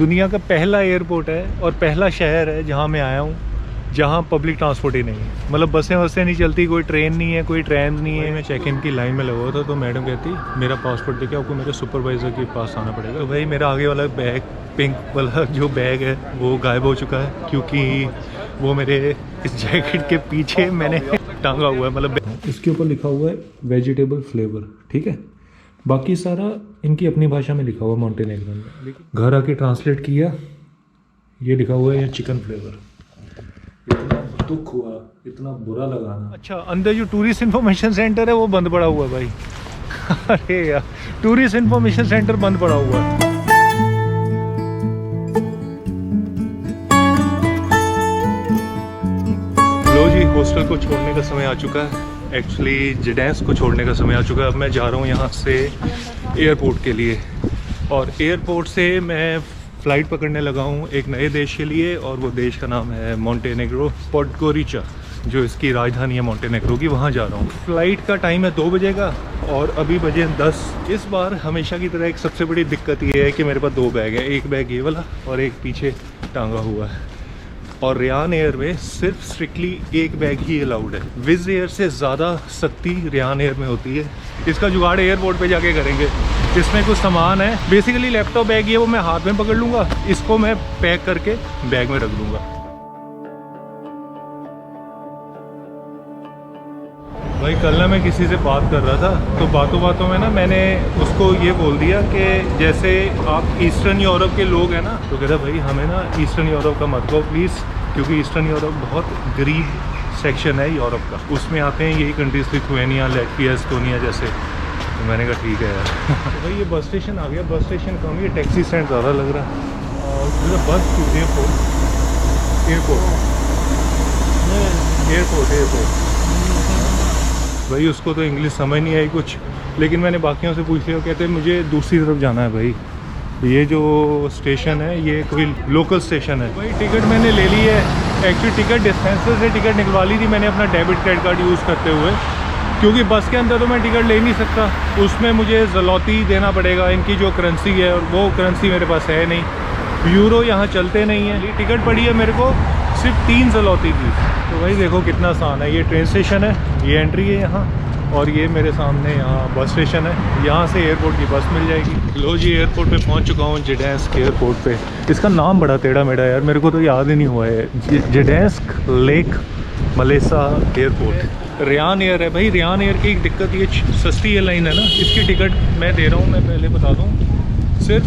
दुनिया का पहला एयरपोर्ट है और पहला शहर है जहाँ मैं आया हूँ जहाँ पब्लिक ट्रांसपोर्ट ही नहीं है। मतलब बसें वसें नहीं चलती, कोई ट्रेन नहीं है, कोई ट्रैम नहीं है। मैं चेक इन की लाइन में लगा हुआ था तो मैडम कहती मेरा पासपोर्ट देके आपको मेरे सुपरवाइज़र के पास आना पड़ेगा। तो भाई मेरा आगे वाला बैग, पिंक वाला जो बैग है वो गायब हो चुका है क्योंकि वो मेरे इस जैकेट के पीछे मैंने टांगा हुआ है। मतलब इसके ऊपर लिखा हुआ है वेजिटेबल फ्लेवर, ठीक है। बाकी सारा इनकी अपनी भाषा में लिखा हुआ मॉन्टेनेग्रो में। घर आके ट्रांसलेट किया, ये लिखा हुआ है चिकन फ्लेवर। इतना दुख हुआ, इतना बुरा लगा ना। अच्छा, अंदर जो टूरिस्ट इन्फॉर्मेशन सेंटर है वो बंद पड़ा हुआ है भाई। अरे यार, टूरिस्ट इन्फॉर्मेशन सेंटर बंद पड़ा हुआ है। लो जी, हॉस्टल को छोड़ने का समय आ चुका है। एक्चुअली जडेंस को छोड़ने का समय आ चुका है। अब मैं जा रहा हूँ यहाँ से एयरपोर्ट के लिए और एयरपोर्ट से मैं फ़्लाइट पकड़ने लगा हूँ एक नए देश के लिए और वो देश का नाम है मॉन्टेनेग्रो, पोडगोरिचा, जो इसकी राजधानी है मॉन्टेनेग्रो की। वहाँ जा रहा हूँ। फ़्लाइट का टाइम है 2 बजे का और अभी बजे 10। इस बार हमेशा की तरह एक सबसे बड़ी दिक्कत ये है कि मेरे पास 2 बैग है। एक बैग ये वाला और एक पीछे टांगा हुआ है। और रियान एयर में सिर्फ स्ट्रिक्टली एक बैग ही अलाउड है। विज़ एयर से ज़्यादा सख्ती रियान एयर में होती है। इसका जुगाड़ एयरपोर्ट पे जाके करेंगे। इसमें कुछ सामान है, बेसिकली लैपटॉप बैग ये वो मैं हाथ में पकड़ लूँगा, इसको मैं पैक करके बैग में रख दूँगा। भाई कल ना मैं किसी से बात कर रहा था तो बातों बातों में ना मैंने उसको ये बोल दिया कि जैसे आप ईस्टर्न यूरोप के लोग हैं ना, तो कहता भाई हमें ना ईस्टर्न यूरोप का मत कहो प्लीज़, क्योंकि ईस्टर्न यूरोप बहुत गरीब सेक्शन है यूरोप का। उसमें आते हैं यही कंट्रीज, लिथुआनिया, लैटविया, एस्टोनिया जैसे। तो मैंने कहा ठीक है यार। तो भाई ये बस स्टेशन आ गया। बस स्टेशन कम, ये टैक्सी स्टैंड ज़्यादा लग रहा है। और बस टू एयरपोर्ट भाई उसको तो इंग्लिश समझ नहीं आई कुछ, लेकिन मैंने बाकियों से पूछ लिया। कहते हैं मुझे दूसरी तरफ जाना है भाई, ये जो स्टेशन है ये कोई लोकल स्टेशन है। भाई टिकट मैंने ले ली है। एक्चुअली टिकट डिस्पेंसर से टिकट निकलवा ली थी मैंने अपना डेबिट क्रेडिट कार्ड यूज़ करते हुए, क्योंकि बस के अंदर तो मैं टिकट ले नहीं सकता, उसमें मुझे ज़लौती देना पड़ेगा, इनकी जो करेंसी है, और वो करेंसी मेरे पास है नहीं। यूरो यहाँ चलते नहीं है। टिकट पड़ी है मेरे को सिर्फ 3 ज़लौती की। तो भाई देखो कितना आसान है। ये ट्रेन स्टेशन है, ये एंट्री है यहाँ, और ये मेरे सामने यहाँ बस स्टेशन है। यहाँ से एयरपोर्ट की बस मिल जाएगी। लो जी, एयरपोर्ट पे पहुँच चुका हूँ, जडेंस्क एयरपोर्ट पे। इसका नाम बड़ा टेढ़ा मेढ़ा यार, मेरे को तो याद ही नहीं हुआ है। जडेंस्क लेक मलेसा एयरपोर्ट। रियान एयर है भाई। रियान एयर की एक दिक्कत ये सस्ती एयरलाइन है ना, इसकी टिकट मैं दे रहा हूँ, मैं पहले बता दूँ, सिर्फ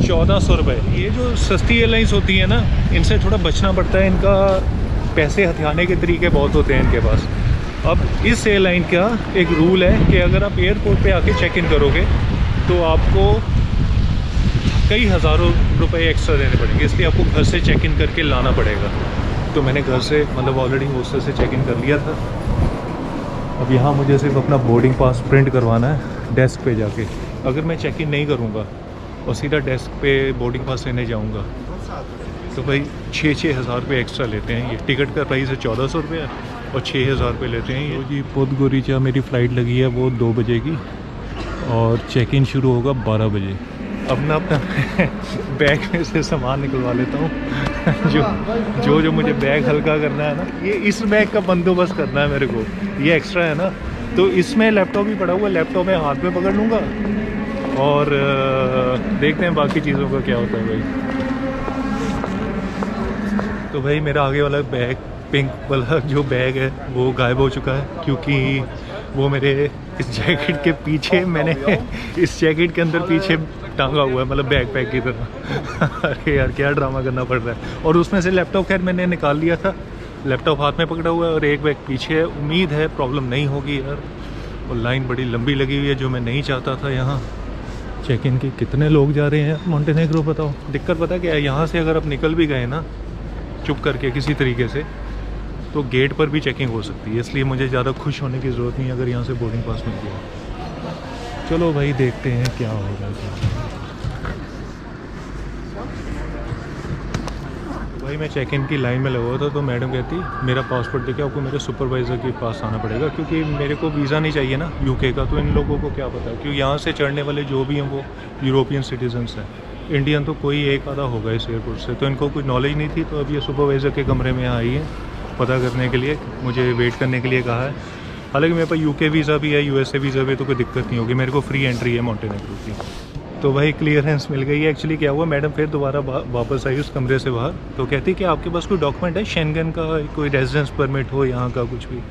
1400 रुपये। ये जो सस्ती एयरलाइंस होती है ना, इनसे थोड़ा बचना पड़ता है। इनका पैसे हथियाने के तरीके बहुत होते हैं इनके पास। अब इस एयरलाइन का एक रूल है कि अगर आप एयरपोर्ट पे आके चेक इन करोगे तो आपको कई हज़ारों रुपए एक्स्ट्रा देने पड़ेंगे, इसलिए आपको घर से चेक इन करके लाना पड़ेगा। तो मैंने घर से, मतलब ऑलरेडी हॉस्टल से चेक इन कर लिया था। अब यहाँ मुझे सिर्फ अपना बोर्डिंग पास प्रिंट करवाना है डेस्क पे जाके। अगर मैं चेक इन नहीं करूँगा और सीधा डेस्क पे बोर्डिंग पास लेने जाऊँगा तो भाई 6-6 हज़ार रुपये एक्स्ट्रा लेते हैं। ये टिकट का प्राइस है 1400 रुपये और 6000 रुपये लेते हैं ये जी। पोडगोरिचा मेरी फ़्लाइट लगी है वो 2 बजे की और चेक इन शुरू होगा 12 बजे। अपना बैग में से सामान निकलवा लेता हूँ। जो मुझे बैग हल्का करना है ना, ये इस बैग का बंदोबस्त करना है मेरे को। ये एक्स्ट्रा है ना, तो इसमें लैपटॉप भी पड़ा हुआ है, लैपटॉप मैं हाथ में पकड़ लूँगा और देखते हैं बाकी चीज़ों का क्या होता है भाई। तो भाई मेरा आगे वाला बैग, पिंक वाला जो बैग है वो गायब हो चुका है क्योंकि वो मेरे इस जैकेट के पीछे, मैंने इस जैकेट के अंदर पीछे टांगा हुआ है, मतलब बैग पैक की तरह। अरे यार क्या ड्रामा करना पड़ रहा है। और उसमें से लैपटॉप खैर मैंने निकाल लिया था, लैपटॉप हाथ में पकड़ा हुआ है और एक बैग पीछे है। उम्मीद है प्रॉब्लम नहीं होगी यार। और लाइन बड़ी लंबी लगी हुई है जो मैं नहीं चाहता था। यहाँ चेक इन की कितने लोग जा रहे हैं मॉन्टेनेग्रो, बताओ। दिक्कत पता क्या है, यहाँ से अगर आप निकल भी गए ना चुप करके किसी तरीके से, तो गेट पर भी चेकिंग हो सकती है। इसलिए मुझे ज़्यादा खुश होने की ज़रूरत नहीं अगर यहाँ से बोर्डिंग पास मिल गया। चलो भाई देखते हैं क्या होगा। भाई मैं चेक इन की लाइन में लगा हुआ था तो मैडम कहती मेरा पासपोर्ट देके आपको मेरे सुपरवाइज़र के पास आना पड़ेगा, क्योंकि मेरे को वीज़ा नहीं चाहिए ना यूके का। तो इन लोगों को क्या पता, क्योंकि यहाँ से चढ़ने वाले जो भी हैं वो यूरोपियन सिटीजन्स हैं। इंडियन तो कोई एक आधा होगा इस एयरपोर्ट से, तो इनको कोई नॉलेज नहीं थी। तो अब ये सुपरवाइज़र के कमरे में आई है पता करने के लिए, मुझे वेट करने के लिए कहा है। हालांकि मेरे पास यूके वीज़ा भी है, यूएसए वीज़ा भी है, तो कोई दिक्कत नहीं होगी, मेरे को फ्री एंट्री है मॉन्टेनेग्रो की। तो भाई क्लियरेंस मिल गई है। एक्चुअली क्या हुआ, मैडम फिर दोबारा वापस आई उस कमरे से बाहर, तो कहती कि आपके पास कोई डॉक्यूमेंट है शेंगन का, कोई रेजिडेंस परमिट हो यहाँ का कुछ भी।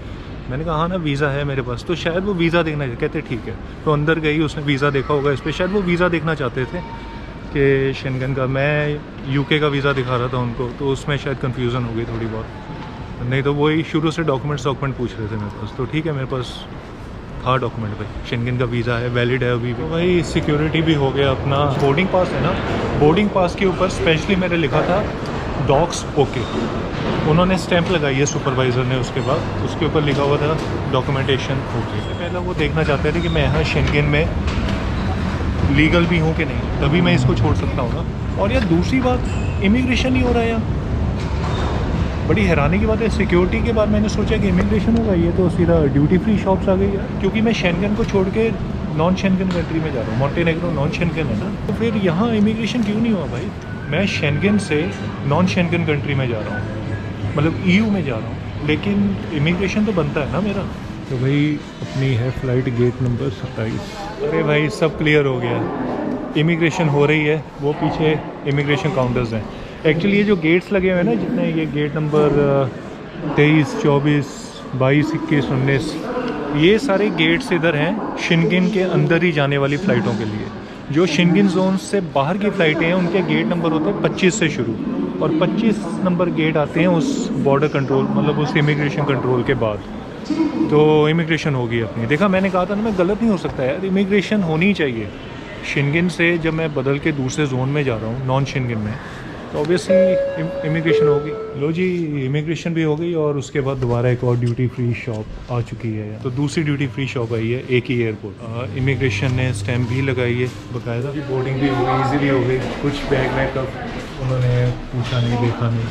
मैंने कहा हाँ ना वीज़ा है मेरे पास। तो शायद वो वीज़ा देखना चाहते, कहते ठीक है। तो अंदर गई, उसने वीज़ा देखा होगा इस पर, शायद वो वीज़ा देखना चाहते थे कि शेंगन का। मैं यूके का वीज़ा दिखा रहा था उनको, तो उसमें शायद कन्फ्यूज़न हो गई थोड़ी बहुत, नहीं तो वही शुरू से डॉक्यूमेंट पूछ रहे थे मेरे पास। तो ठीक है, मेरे पास था डॉक्यूमेंट भाई, शेंगन का वीज़ा है, वैलिड है अभी भी। तो भाई सिक्योरिटी भी हो गया अपना। बोर्डिंग पास है ना, बोर्डिंग पास के ऊपर स्पेशली मेरे लिखा था डॉक्स ओके, उन्होंने स्टैंप लगाई है सुपरवाइज़र ने। उसके बाद उसके ऊपर लिखा हुआ था डॉक्यूमेंटेशन ओके। पहले वो देखना चाहते थे कि मैं यहाँ शेंगन में लीगल भी हूँ कि नहीं, तभी मैं इसको छोड़ सकता हूँ ना। और यार दूसरी बात, इमिग्रेशन नहीं हो रहा है यहाँ। बड़ी हैरानी की बात है, सिक्योरिटी के बाद मैंने सोचा कि इमिग्रेशन होगा, ये तो सीधा ड्यूटी फ्री शॉप्स आ गई है। क्योंकि मैं शेंगन को छोड़ के नॉन शेंगन कंट्री में जा रहा हूँ, मॉन्टेनेग्रो नॉन शेंगन है ना, तो फिर यहाँ इमिग्रेशन क्यों नहीं हुआ भाई? मैं शेंगन से नॉन शेंगन कंट्री में जा रहा हूँ, मतलब EU में जा रहा हूँ, लेकिन इमिग्रेशन तो बनता है ना मेरा। तो भाई अपनी है फ्लाइट गेट नंबर 27। अरे भाई सब क्लियर हो गया, इमिग्रेशन हो रही है, वो पीछे इमिग्रेशन काउंटर्स हैं। एक्चुअली ये जो गेट्स लगे हुए हैं ना जितने, ये गेट नंबर 23, 24, 22, 21, 19, ये सारे गेट्स इधर हैं शेंगन के अंदर ही जाने वाली फ़्लाइटों के लिए। जो शेंगन जोन से बाहर की फ़्लाइटें हैं उनके गेट नंबर होते हैं 25 से शुरू, और 25 नंबर गेट आते हैं उस बॉर्डर कंट्रोल, मतलब उस इमिग्रेशन कंट्रोल के बाद। तो इमिग्रेशन होगी अपनी। देखा, मैंने कहा था ना, मैं गलत नहीं हो सकता यार, इमिग्रेशन होनी चाहिए। शेंगन से जब मैं बदल के दूसरे जोन में जा रहा हूँ नॉन शेंगन में, तो ऑब्वियसली इमिग्रेशन होगी। लो जी, इमिग्रेशन भी हो गई, और उसके बाद दोबारा एक और ड्यूटी फ्री शॉप आ चुकी है। तो दूसरी ड्यूटी फ्री शॉप आई है एक ही एयरपोर्ट। इमिग्रेशन ने स्टैम्प भी लगाई है बाकायदा, बोर्डिंग भी हो गई, ईजीली हो गई। कुछ बैग वैग का उन्होंने पूछा नहीं, देखा नहीं।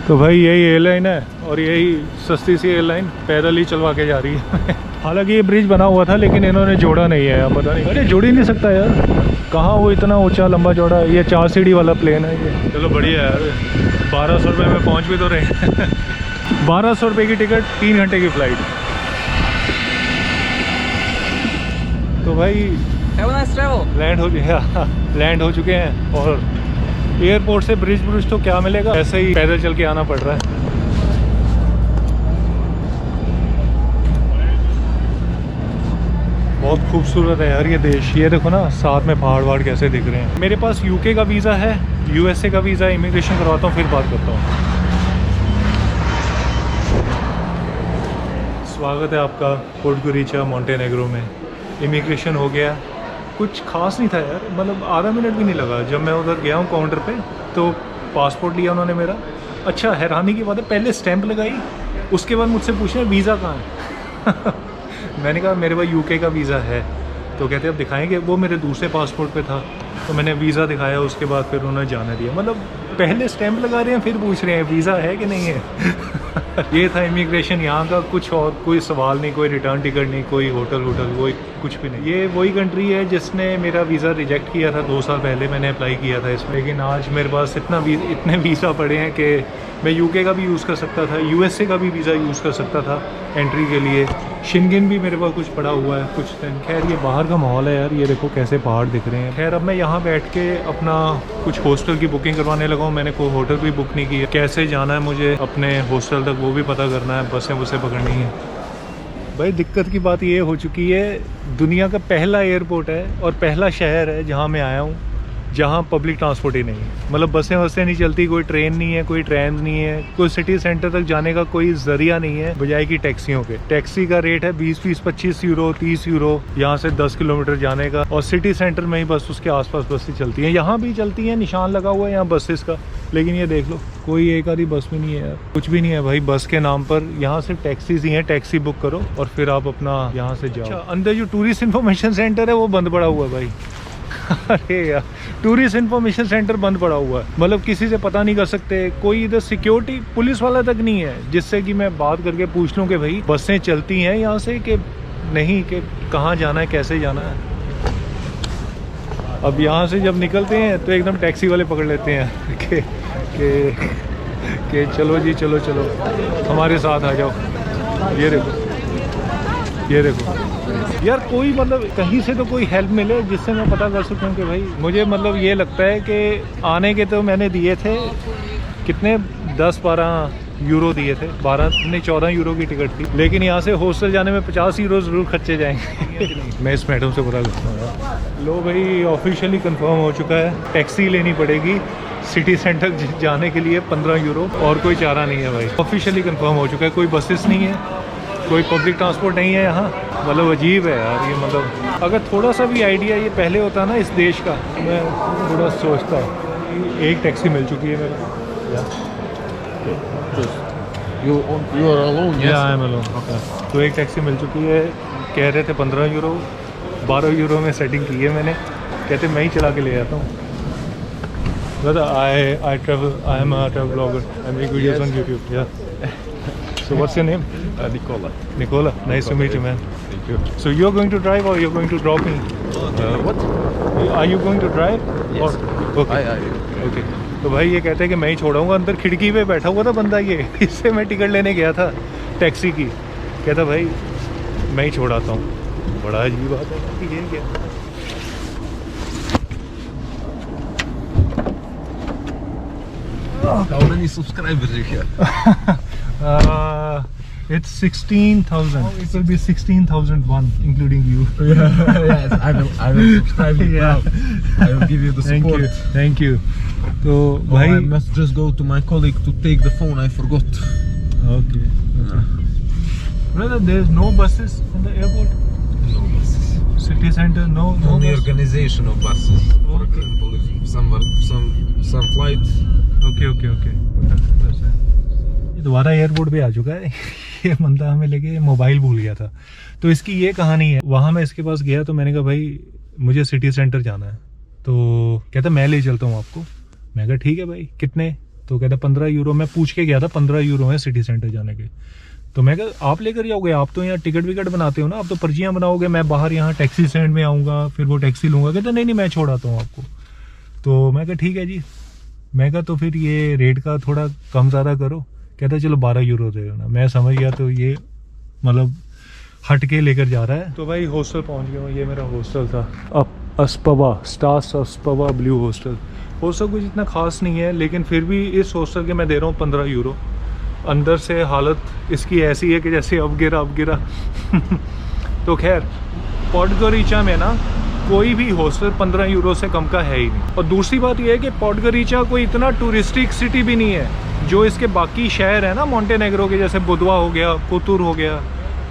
तो भाई यही एयरलाइन है, और यही सस्ती सी एयरलाइन पैदल ही चलवा के जा रही है। हालांकि ये ब्रिज बना हुआ था, लेकिन इन्होंने जोड़ा नहीं है, पता नहीं। अरे जोड़ ही नहीं सकता यार, कहाँ वो इतना ऊंचा लंबा चौड़ा, ये 4 सीढ़ी वाला प्लेन है ये। चलो बढ़िया यार, 1200 रुपये में पहुँच भी तो रहे। 1200 रुपये की टिकट, 3 घंटे की फ़्लाइट। तो भाई लैंड हो चुके हैं, और एयरपोर्ट से ब्रिज तो क्या मिलेगा, ऐसे ही पैदल चल के आना पड़ रहा है। बहुत खूबसूरत है यार ये देश। ये देखो ना, साथ में पहाड़ वहाड़ कैसे दिख रहे हैं। मेरे पास यूके का वीज़ा है, यूएसए का वीज़ा है, इमिग्रेशन करवाता हूँ, फिर बात करता हूँ। स्वागत है आपका पोर्टगोरीचा मॉन्टेनेग्रो में। इमिग्रेशन हो गया, कुछ खास नहीं था यार, मतलब आधा मिनट भी नहीं लगा। जब मैं उधर गया हूँ काउंटर पे, तो पासपोर्ट लिया उन्होंने मेरा। अच्छा, हैरानी की बात है, पहले स्टैंप लगाई, उसके बाद मुझसे पूछे वीज़ा कहाँ है। मैंने कहा मेरे पास यूके का वीज़ा है। तो कहते अब दिखाएंगे, वो मेरे दूसरे पासपोर्ट पे था, तो मैंने वीज़ा दिखाया, उसके बाद फिर उन्होंने जाने दिया। मतलब पहले स्टैंप लगा रहे हैं, फिर पूछ रहे हैं वीज़ा है कि नहीं है। ये था इमिग्रेशन यहाँ का, कुछ और कोई सवाल नहीं, कोई रिटर्न टिकट नहीं, कोई होटल कोई कुछ भी नहीं। ये वही कंट्री है जिसने मेरा वीज़ा रिजेक्ट किया था 2 साल पहले, मैंने अप्लाई किया था इसमें। लेकिन आज मेरे पास इतने वीज़ा पड़े हैं कि मैं यूके का भी यूज़ कर सकता था, यूएसए का भी वीज़ा यूज़ कर सकता था एंट्री के लिए। शेंगन भी मेरे पास कुछ पड़ा हुआ है कुछ दिन। खैर ये बाहर का माहौल है यार, ये देखो कैसे पहाड़ दिख रहे हैं। खैर अब मैं यहाँ बैठ के अपना कुछ हॉस्टल की बुकिंग करवाने लगा हूँ। मैंने कोई होटल भी बुक नहीं किया। कैसे जाना है मुझे अपने हॉस्टल तक वो भी पता करना है, बसें पकड़नी है। भाई दिक्कत की बात ये हो चुकी है, दुनिया का पहला एयरपोर्ट है और पहला शहर है जहाँ मैं आया हूँ जहाँ पब्लिक ट्रांसपोर्ट ही नहीं है। मतलब बसें नहीं चलती, कोई ट्रेन नहीं है, कोई ट्रेन नहीं है, कोई सिटी सेंटर तक जाने का कोई जरिया नहीं है बजाय की टैक्सियों के। टैक्सी का रेट है 20-25 यूरो, 30 यूरो यहाँ से 10 किलोमीटर जाने का। और सिटी सेंटर में ही बस उसके आसपास बसें चलती हैं। यहाँ भी चलती हैं, निशान लगा हुआ है यहाँ बसेस का, लेकिन ये देख लो कोई एक आधी बस भी नहीं है यार, कुछ भी नहीं है भाई। बस के नाम पर यहाँ से टैक्सीज ही हैं, टैक्सी बुक करो और फिर आप अपना यहाँ से जाओ। अच्छा, अंदर जो टूरिस्ट इन्फॉर्मेशन सेंटर है वो बंद पड़ा हुआ है भाई। अरे यार, टूरिस्ट इन्फॉर्मेशन सेंटर बंद पड़ा हुआ है, मतलब किसी से पता नहीं कर सकते, कोई इधर सिक्योरिटी पुलिस वाला तक नहीं है जिससे कि मैं बात करके पूछ लूँ कि भाई बसें चलती हैं यहाँ से कि नहीं, कि कहाँ जाना है, कैसे जाना है। अब यहाँ से जब निकलते हैं तो एकदम टैक्सी वाले पकड़ लेते हैं कि चलो जी चलो चलो हमारे साथ आ जाओ। ये देखो यार, कोई मतलब कहीं से तो कोई हेल्प मिले जिससे मैं पता कर सकूं कि भाई मुझे मतलब ये लगता है कि आने के तो मैंने दिए थे कितने 10-12 यूरो दिए थे, 14 यूरो की टिकट थी, लेकिन यहाँ से हॉस्टल जाने में 50 यूरो ज़रूर खर्चे जाएंगे। मैं इस मैडम से पता करता हूँ। लो भाई, ऑफिशियली कंफर्म हो चुका है, टैक्सी लेनी पड़ेगी सिटी सेंटर जाने के लिए 15 यूरो, और कोई चारा नहीं है भाई। ऑफिशियली कंफर्म हो चुका है, कोई बसेस नहीं है, कोई पब्लिक ट्रांसपोर्ट नहीं है यहाँ। मतलब अजीब है यार ये, मतलब अगर थोड़ा सा भी आइडिया ये पहले होता ना इस देश का, मैं थोड़ा सोचता। एक टैक्सी मिल चुकी है मेरे। You are alone? Yes. I am alone. तो एक टैक्सी मिल चुकी है, कह रहे थे 15 यूरो, 12 यूरो में सेटिंग की है मैंने, कहते मैं ही चला के ले आता हूँ। I travel, I am a travel blogger, I make videos on YouTube. Yeah. So what's your name? Nicola. Nicola. Nice to meet you, man. Thank you. So you're going to drive or you're going to drop me? What? Are you going to drive? Yes. Or, okay. Okay. तो भाई ये कहते हैं कि मैं ही छोड़ाऊंगा। अंदर खिड़की पे बैठा हुआ था बंदा, ये इससे मैं टिकट लेने गया था टैक्सी की, कहता भाई मैं ही छोड़ाता हूँ। बड़ा अजीब बात है कि ये क्या। How many subscribers do you have? It's 16,000. It will be 16,001 including you. Yes, I will subscribe you now. I will give you the support. Thank you. तो I भाई must just go to my colleague to take the phone. I forgot. Okay. Brother, there's no buses in the airport. No buses. City center, no Only bus. organization of buses. For Okay. example, if some flight. Okay. ये दोबारा airport पे आ चुका है। ये बंदा हमें लेके mobile भूल गया था। तो इसकी ये कहानी है, वहाँ मैं इसके पास गया तो मैंने कहा भाई मुझे सिटी सेंटर जाना है, तो कहता मैं ले चलता हूँ आपको। मैं कहा ठीक है भाई, कितने? तो कहता 15 यूरो। मैं पूछ के गया था 15 यूरो है सिटी सेंटर जाने के। तो मैं कहा आप लेकर जाओगे, आप तो यहाँ टिकट विकट बनाते हो ना, आप तो पर्चियाँ बनाओगे, मैं बाहर यहाँ टैक्सी स्टैंड में आऊँगा फिर वो टैक्सी लूँगा। कहता नहीं मैं छोड़ाता हूँ आपको। तो मैं कहा ठीक है जी। मैं कहा तो फिर ये रेट का थोड़ा कम ज़्यादा करो। कहता चलो 12 यूरो दे देना। मैं समझ गया, तो ये मतलब हट के लेकर जा रहा है। तो भाई हॉस्टल पहुंच गया हूँ, ये मेरा हॉस्टल था अस्पवा, स्टार्स अस्पवा ब्लू हॉस्टल। हॉस्टल कुछ इतना खास नहीं है, लेकिन फिर भी इस हॉस्टल के मैं दे रहा हूँ 15 यूरो। अंदर से हालत इसकी ऐसी है कि जैसे अब गिरा तो खैर पॉडगोरिचा में ना कोई भी हॉस्टल 15 यूरो से कम का है ही नहीं। और दूसरी बात यह है कि पॉडगोरिचा कोई इतना टूरिस्टिक सिटी भी नहीं है जो इसके बाकी शहर है ना मोंटेनेग्रो के, जैसे बुधवा हो गया, कोतुर हो गया,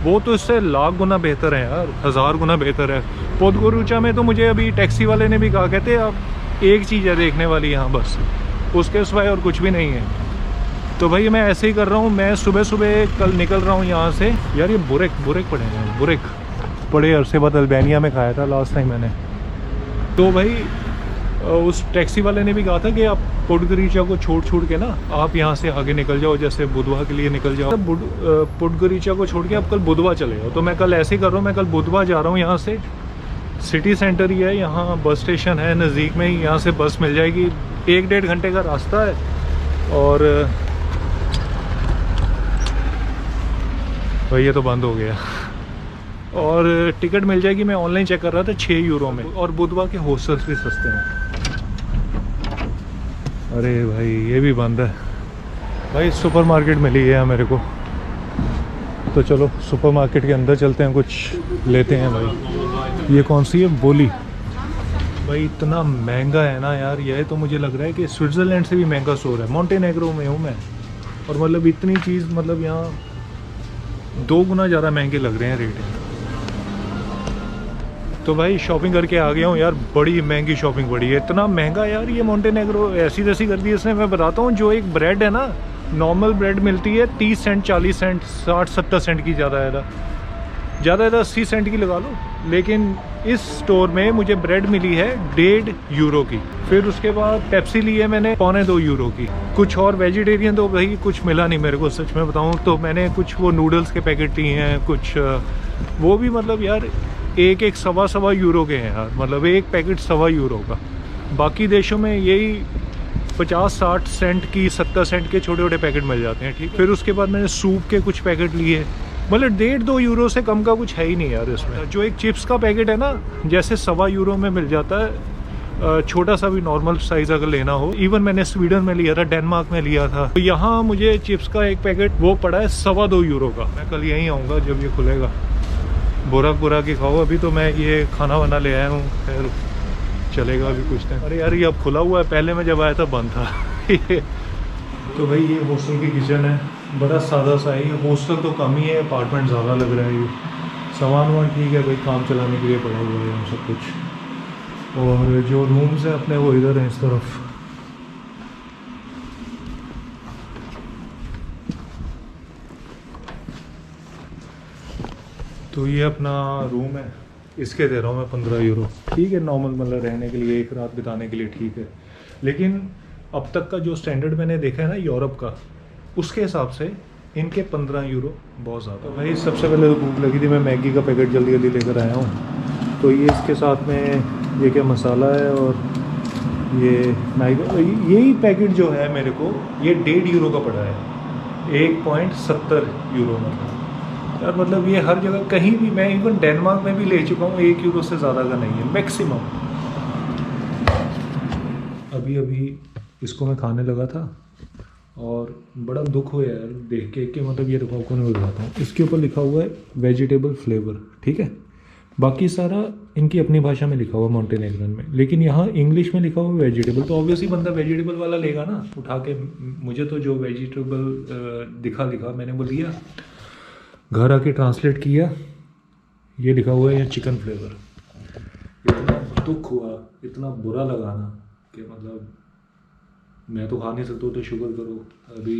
वो तो इससे लाख गुना बेहतर है यार, 1000 गुना बेहतर है। पॉडगोरिचा में तो मुझे अभी टैक्सी वाले ने भी कहा, कहते आप एक चीज़ है देखने वाली यहाँ, बस उसके सिवाय और कुछ भी नहीं है। तो भाई मैं ऐसे ही कर रहा हूँ, मैं सुबह सुबह कल निकल रहा हूँ यहाँ से। यार ये बुरेक पड़े हैं, बुरेक बड़े अरसे बाद अल्बानिया में खाया था लास्ट टाइम मैंने। तो भाई उस टैक्सी वाले ने भी कहा था कि आप पॉडगोरिचा को छोड़ के ना आप यहाँ से आगे निकल जाओ, जैसे बुधवा के लिए निकल जाओ। पॉडगोरिचा को छोड़ के आप कल बुधवा चले जाओ। तो मैं कल ऐसे ही कर रहा हूँ, मैं कल बुधवा जा रहा हूँ। यहाँ से सिटी सेंटर ही है, यहाँ बस स्टेशन है नज़दीक में ही, यहाँ से बस मिल जाएगी। 1-1.5 घंटे का रास्ता है। और भाई ये तो बंद हो गया। और टिकट मिल जाएगी, मैं ऑनलाइन चेक कर रहा था 6 यूरो में। और बुधवा के हॉस्टल्स भी सस्ते हैं। अरे भाई ये भी बंद है। भाई सुपरमार्केट मिली है मेरे को, तो चलो सुपरमार्केट के अंदर चलते हैं, कुछ लेते हैं भाई। ये कौन सी है? बोली। भाई इतना महंगा है ना यार, यह तो मुझे लग रहा है कि स्विट्ज़रलैंड से भी महंगा स्टोर है। मोंटेनेग्रो में हूँ मैं, और मतलब इतनी चीज़, मतलब यहाँ 2 गुना ज़्यादा महंगे लग रहे हैं रेट। तो भाई शॉपिंग करके आ गया हूँ यार, बड़ी महंगी शॉपिंग पड़ी है। इतना महंगा यार, ये मोंटेनेग्रो ऐसी तैसी कर दी इसने। मैं बताता हूँ, जो एक ब्रेड है ना, नॉर्मल ब्रेड मिलती है 30 सेंट, 40 सेंट, 60-70 सेंट की, ज़्यादा 80 सेंट की लगा लो। लेकिन इस स्टोर में मुझे ब्रेड मिली है 1.5 यूरो की। फिर उसके बाद पेप्सी ली है मैंने 2.25 यूरो की। कुछ और वेजिटेरियन तो भाई कुछ मिला नहीं मेरे को, सच में बताऊँ तो। मैंने कुछ वो नूडल्स के पैकेट लिए हैं, कुछ वो भी मतलब यार एक एक सवा यूरो के हैं यार, मतलब एक पैकेट €1.25 का। बाकी देशों में यही 50-60 सेंट की 70 सेंट के छोटे छोटे पैकेट मिल जाते हैं, ठीक। फिर उसके बाद मैंने सूप के कुछ पैकेट लिए, मतलब 1.5-2 यूरो से कम का कुछ है ही नहीं यार इसमें। जो एक चिप्स का पैकेट है ना, जैसे €1.25 में मिल जाता है, छोटा सा भी नॉर्मल साइज़ अगर लेना हो। इवन मैंने स्वीडन में लिया था, डेनमार्क में लिया था, तो यहाँ मुझे चिप्स का एक पैकेट वो पड़ा है €2.25 का। मैं कल यहीं आऊँगा जब ये खुलेगा, बुरा की खाओ। अभी तो मैं ये खाना वाना ले आया हूँ, खैर चलेगा अभी कुछ टाइम। अरे यार ये अब खुला हुआ है, पहले मैं जब आया था बंद था। तो भाई ये हॉस्टल की किचन है, बड़ा सादा सा है। ये हॉस्टल तो कम ही है, अपार्टमेंट ज़्यादा लग रहा है। ये सामान वामान ठीक है भाई, काम चलाने के लिए पड़ा हुआ है यहाँ सब कुछ। और जो रूम्स हैं अपने वो इधर हैं इस तरफ। तो ये अपना रूम है, इसके दे रहा हूँ मैं €15। ठीक है, नॉर्मल मतलब रहने के लिए, एक रात बिताने के लिए ठीक है। लेकिन अब तक का जो स्टैंडर्ड मैंने देखा है ना यूरोप का, उसके हिसाब से इनके €15 बहुत ज़्यादा। तो भाई सबसे पहले तो भूख लगी थी, मैं मैगी का पैकेट जल्दी जल्दी लेकर आया हूँ। तो ये इसके साथ में ये क्या मसाला है, और ये मैगी, यही पैकेट जो है मेरे को ये €1.5 का पड़ा है, €1.70 मतलब। यार मतलब ये हर जगह कहीं भी, मैं इवन डेनमार्क में भी ले चुका हूँ, €1 से ज़्यादा का नहीं है मैक्सिमम। अभी इसको मैं खाने लगा था और बड़ा दुख हुआ यार देख के मतलब ये देखो आपको मैं बताता हूँ, इसके ऊपर लिखा हुआ है वेजिटेबल फ्लेवर, ठीक है। बाकी सारा इनकी अपनी भाषा में लिखा हुआ मॉन्टेनेग्रन में, लेकिन यहाँ इंग्लिश में लिखा हुआ वेजिटेबल। तो ऑब्वियसली बंदा वेजिटेबल वाला लेगा ना उठा के। मुझे तो जो वेजिटेबल लिखा मैंने वो लिया, घर आके ट्रांसलेट किया, ये लिखा हुआ है ये चिकन फ्लेवर। इतना दुख हुआ, इतना बुरा लगा ना कि मतलब मैं तो खा नहीं सकता, तो शुक्र करो अभी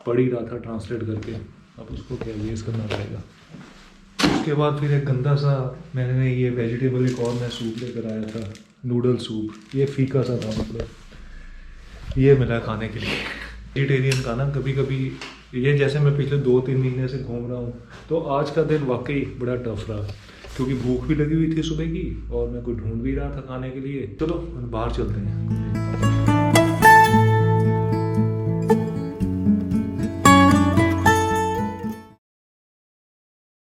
पढ़ ही रहा था ट्रांसलेट करके, अब उसको क्या वेस्ट करना पड़ेगा। उसके बाद फिर एक गंदा सा मैंने ये वेजिटेबल एक और मैं सूप लेकर आया था, नूडल सूप। ये फीका सा था, मतलब ये मिला खाने के लिए। वेजिटेरियन का ना कभी कभी ये, जैसे मैं पिछले 2-3 महीने से घूम रहा हूँ, तो आज का दिन वाकई बड़ा टफ रहा, क्योंकि भूख भी लगी हुई थी सुबह की और मैं कुछ ढूंढ भी रहा था खाने के लिए। चलो बाहर चलते हैं।